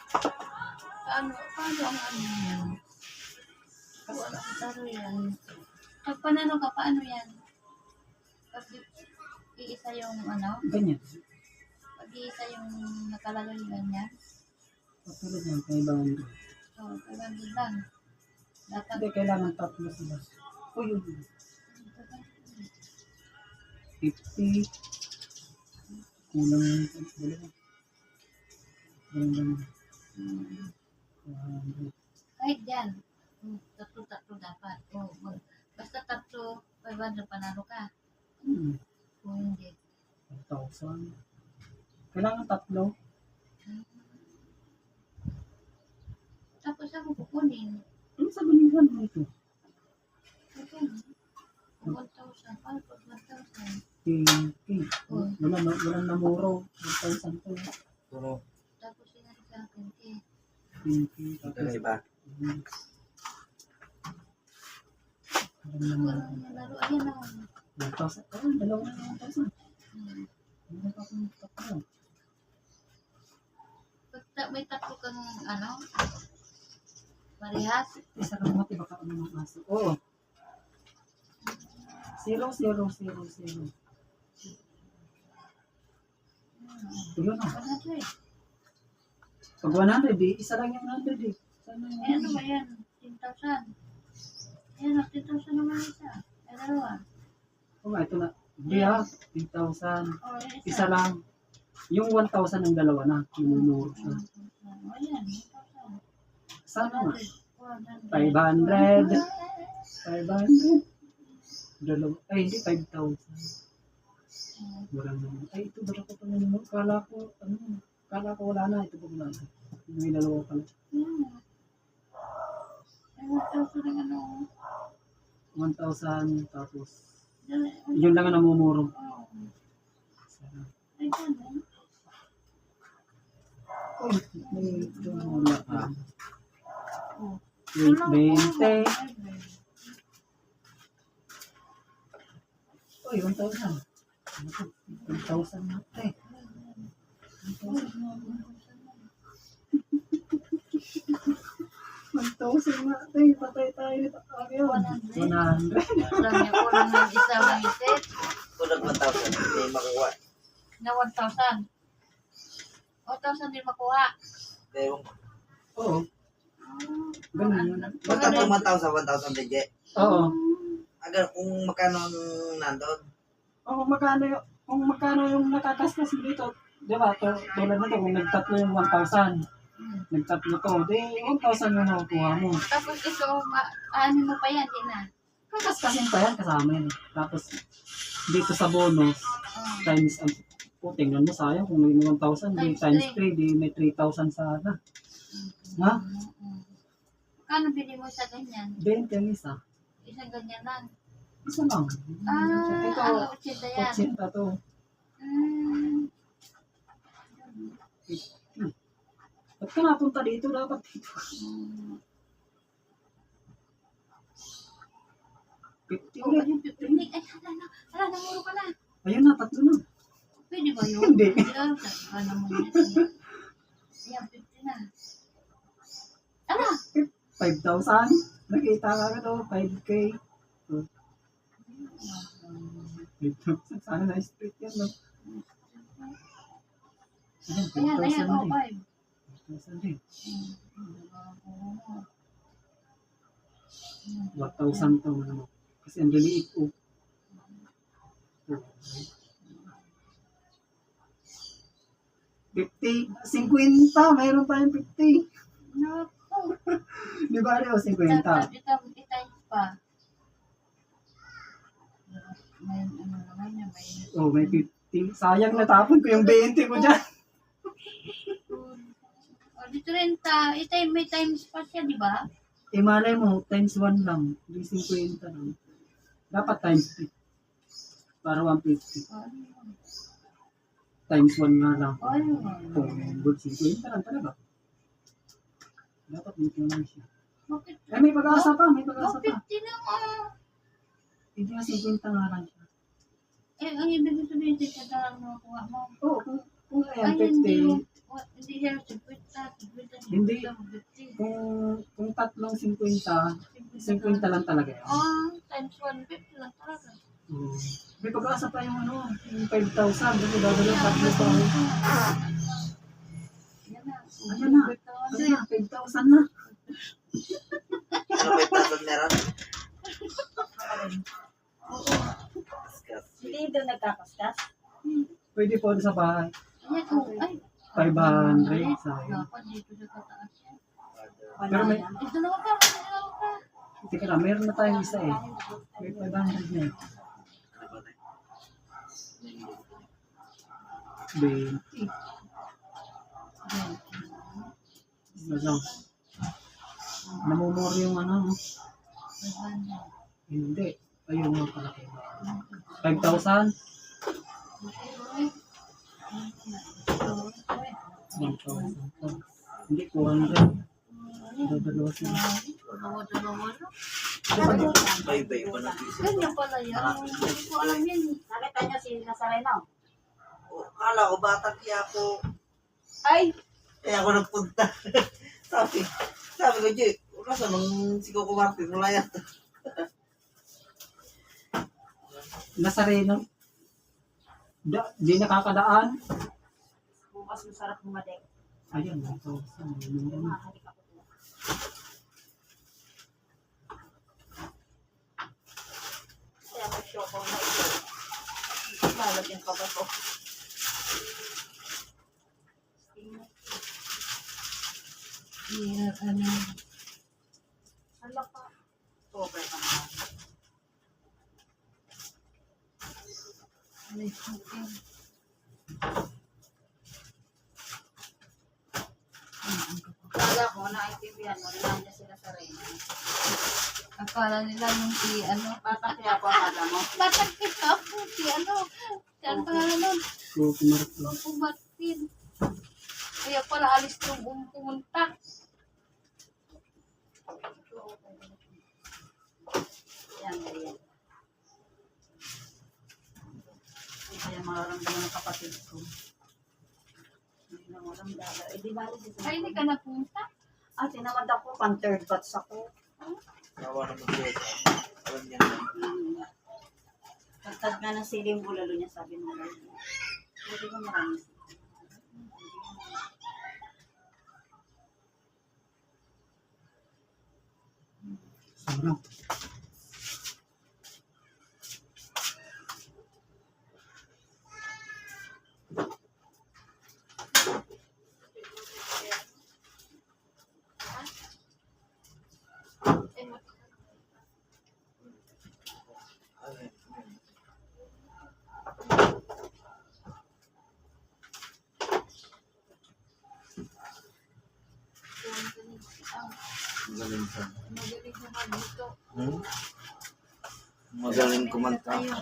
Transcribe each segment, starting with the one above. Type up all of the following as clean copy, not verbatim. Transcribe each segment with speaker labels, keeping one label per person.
Speaker 1: Paano ang ano yan? Wala ko taro yan. Pag panalo ka, paano yan? Pag iisa yung ano?
Speaker 2: Ganyan.
Speaker 1: Pag iisa yung nakalagay ganyan?
Speaker 2: Patulad yan, kay Bawang.
Speaker 1: Oo, kailan lang. Dapat
Speaker 2: Hindi, kailangan tatlo sila. O yun. 50. Kulang yung dalawa. Ganyan.
Speaker 1: kahit yan. Tatlo dapat. Basta tatlo, 500 panalo ka. Kung hindi.
Speaker 2: 1,000. Kailangan tatlo.
Speaker 1: Tapos ako kukunin.
Speaker 2: Ano sa balikan mo ito?
Speaker 1: Okay. 1,000. Paano pag 1,000?
Speaker 2: Okay. Walang namuro. 1,000 to.
Speaker 3: Puro.
Speaker 1: Tapos sinabi sa akin, eh.
Speaker 2: Okay.
Speaker 3: Ito na iba.
Speaker 1: Walang nalaro. Ayan ako.
Speaker 2: 1,000. Dalawa na 1,000. Meron pa akong tatlo.
Speaker 1: Pag may tatlo kang ano, parehas.
Speaker 2: Isa lang mati baka ano ng aso. Oo. 0, 0, 0, 0. Tulo na.
Speaker 1: 100.
Speaker 2: Pag 100 eh, isa lang yung 100 eh. Sana yung
Speaker 1: Eh, ano ba yan? 10,000. Ayan o, 10,000 naman isa. Eh, dalawa.
Speaker 2: Oo nga, ito na. Hindi ah, 10,000.
Speaker 1: O,
Speaker 2: Isa lang. Yung 1,000 ng dalawa na. Minunuro siya.
Speaker 1: Ayan, 1,000.
Speaker 2: Sana nga.
Speaker 1: 100.
Speaker 2: 500. 500. Dalawa. Ay, hindi. 5,000. Wala naman. Ay, ito dalawa pa naman. Kala ko wala na. Ito pa wala na. May dalawa pala.
Speaker 1: Ayan. Ay, 1,000 ang ano.
Speaker 2: 1,000 tapos.
Speaker 1: Dali.
Speaker 2: Yun lang ang namumuro.
Speaker 1: Oo. Ay, ganun.
Speaker 2: Uy, may ito wala.
Speaker 1: Oh.
Speaker 2: 20. Uy, 1,000. 1,000 na. Eh. 1,000 na. Eh, patay tayo nito. Ayun. 100.
Speaker 1: Alam niyo, kulang ng isa ng iset
Speaker 3: Kulang 1,000. Hindi makuha.
Speaker 1: na 1,000. 1,000 din makuha.
Speaker 3: Kaya
Speaker 2: Oo. Ganun.
Speaker 3: basta kung 1,000, 1,000 digit.
Speaker 2: Oo.
Speaker 3: Agad kung magkano ang nandun.
Speaker 2: Kung magkano yung nakakaskas mo dito, di ba, tulad nito, kung nagtatlo yung 1,000, nagtatlo to, di 1,000 yung nakukuha mo.
Speaker 1: Tapos ito, ano mo pa yan, di na.
Speaker 2: Kakaskasin pa yan, kasama yan. Tapos, dito sa bonus, times, tingnan mo sayang, kung may 1,000, di times 3, di may 3,000 sana. Ha?
Speaker 1: Kano bili mo sa ganyan?
Speaker 2: 20 ang isa.
Speaker 1: Isang ganyan lang.
Speaker 2: Isa lang. Ito,
Speaker 1: Ano, 80 yan.
Speaker 2: 80 to. Ba't ka napunta dito? Dapat dito. 50
Speaker 1: Oh,
Speaker 2: ulit.
Speaker 1: ayun, pipinig. Ay, hala, namuro ka na.
Speaker 2: Ayun na, tatlo na.
Speaker 1: Pwede ba yun?
Speaker 2: Hindi.
Speaker 1: Ano mo yun? Ayan, 50 na. Ala!
Speaker 2: 5,000. Nakita ka ka to, 5K. 5,000. Sana na street yan, no?
Speaker 1: Ayan,
Speaker 2: 5,000
Speaker 1: oh,
Speaker 2: din.
Speaker 1: 5.
Speaker 2: 5,000 din. 1,000 to. Ano? Kasi ang liliit po. 50, 50, mayroon tayong 50.
Speaker 1: Naku.
Speaker 2: Di ba rin o 50?
Speaker 1: Itayin pa. May ano naman niya, may...
Speaker 2: Oh, may 50. Sayang natapon ko yung 20 ko dyan.
Speaker 1: O, di 30. May times pa siya, di ba?
Speaker 2: Malay mo, times 1 lang. Di 50 lang. Dapat times 50. Para 150. Times 1 nga lang. Oh, good 50 lang talaga. Dapat dito lang siya.
Speaker 1: Bakit?
Speaker 2: May pag-asa pa, may pag-asa pa.
Speaker 1: 50 na nga.
Speaker 2: Hindi nga 50 nga lang siya.
Speaker 1: Eh, ang ibig sabihin, sa lang nakuha mo.
Speaker 2: Oo, kung ayan,
Speaker 1: Ay, hindi
Speaker 2: 50.
Speaker 1: siya 50.
Speaker 2: Hindi. Kung tatlong 50, 50 lang talaga yan.
Speaker 1: Times 150 lang talaga.
Speaker 2: May pag-asa pa yung yung 5,000. Kasi dadala tatlo pa.
Speaker 1: Yan na.
Speaker 2: Ayan na. Ayan na, 5,000 na.
Speaker 3: Ano 5,000 meron? Discuss.
Speaker 4: Hindi doon nagkakaskas.
Speaker 2: Pwede po sa bahay.
Speaker 1: Ay,
Speaker 2: 500 sayang.
Speaker 1: dapat dito sa tataas yan.
Speaker 2: Pero may,
Speaker 1: Ito na ka, ito na ka.
Speaker 2: teka lang, meron na tayong isa eh. May 500 na eh. 20. Ano? Namumor yung Hindi. Ayun yung kalaki. 5,000? 1,000. Hindi, 400. Dadalawa sila.
Speaker 1: Dalawa-dalawa na.
Speaker 3: Bye-bye pa na.
Speaker 1: Ganyan pala yan. Hindi ko alam yan.
Speaker 4: Nakita niyo si Nazareno?
Speaker 3: Kala ko bata kaya ako.
Speaker 4: Ay!
Speaker 3: Kaya ako nagpunta. sabi ko, Jay, kaso nung sigaw ko Martin, wala yata.
Speaker 2: Nazareno. Di nakakadaan.
Speaker 4: Bukas masarap bumadek.
Speaker 2: Ayun, 1,000.
Speaker 4: Makakalik ako doon. Kaya mag-show ko na ito. Lalagyan pa ba ito?
Speaker 1: Yeah, ano.
Speaker 4: Hala pa. Over pa naman.
Speaker 1: Ano yung cooking?
Speaker 4: Kala ko, naintindihan mo, nandiyan sila sa Reyna.
Speaker 1: Akala nila yung ano.
Speaker 4: Bata kaya po akala mo.
Speaker 1: Batang kita po ano. Saan pangalan nun?
Speaker 2: Kukumarap lang.
Speaker 1: Opo Martin. Kaya pala alis yung pumunta.
Speaker 4: Yan, yan. Kaya mararamdaman ng kapatid ko. Hindi na walang dala. Eh, di ba?
Speaker 1: Ay, hindi ka na pumunta?
Speaker 4: Tinamad ako, pan-third batch ako.
Speaker 3: Nawa naman siya. Alam niya na.
Speaker 4: Pagtag nga ng siling bulalo niya, sabi mo lang. Hindi ko marami siling.
Speaker 2: Sarap.
Speaker 3: Magaling ka.
Speaker 1: Magaling naman dito.
Speaker 3: Magaling kumanta.
Speaker 1: Ayun.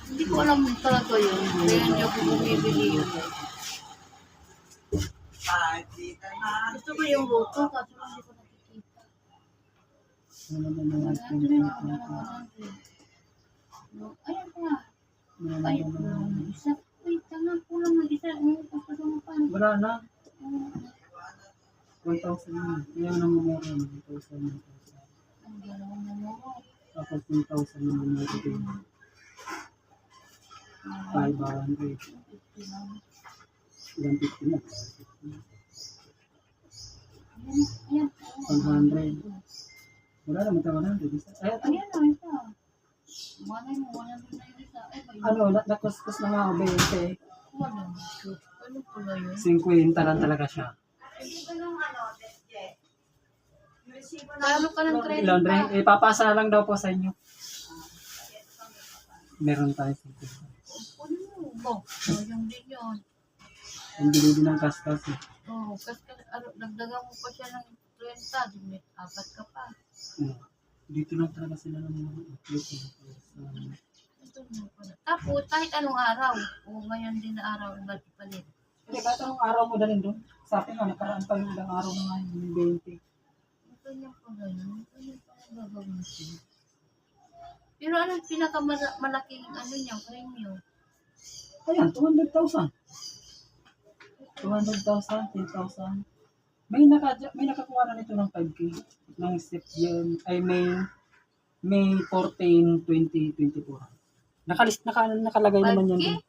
Speaker 1: Hindi ko alam talaga yun. Kaya hindi ako bumibili yun. Gusto ko yung luto, kaso hindi ko nakikita.
Speaker 2: Ano naman
Speaker 1: Wala
Speaker 2: natin.
Speaker 1: din ako na 100. Ayun pa nga. Ayun. Isa. Wait, tanga. Kulang na isa. Kasama pa.
Speaker 2: Wala na. 1,000 na. Kaya namumura na. 1,000 na.
Speaker 1: Ang dalawang namuro.
Speaker 2: Tapos 1,000 na namumura din. 500.
Speaker 1: 50 lang.
Speaker 2: 150 na.
Speaker 1: Ayan.
Speaker 2: 100. Wala naman tayo 100. Ay, ito.
Speaker 1: Ayan o, isa. Malay mo, 100 na yun isa. Ay, ba yun?
Speaker 2: Nakuskus na nga 20.
Speaker 1: Wala. Ano pala yun?
Speaker 2: 50 lang talaga siya.
Speaker 4: Hindi ko nung Desje. Yung resibo na
Speaker 1: Lalo ka ng credit
Speaker 2: Laundry,
Speaker 1: pa.
Speaker 2: ipapasa lang daw po sa inyo. Meron tayo 50.
Speaker 1: Ano mo? Sayang din yun.
Speaker 2: Ang bilhin ng kaskas eh.
Speaker 1: Oo, kasi dagdagan mo pa siya ng 30, di may apat ka pa.
Speaker 2: Dito lang talaga sila ng mga upload.
Speaker 1: Ito mo pala. Tapos, kahit anong araw, o ngayon din na araw, ipalit.
Speaker 2: Hindi, kahit anong araw mo dalhin doon. Sa akin nga, nakaraan pa yung ilang araw na nga yung 20.
Speaker 1: Ito niya pala yun. Ito niya pala gagawin siya. Pero anong pinakamalaking ano niya, premium?
Speaker 2: Ayan, 200,000. 200,000, 10,000. May nakakuha na nito ng 5K ng step yun ay May 14, 2024. Nakalagay naman yan
Speaker 1: 5K?
Speaker 2: dun.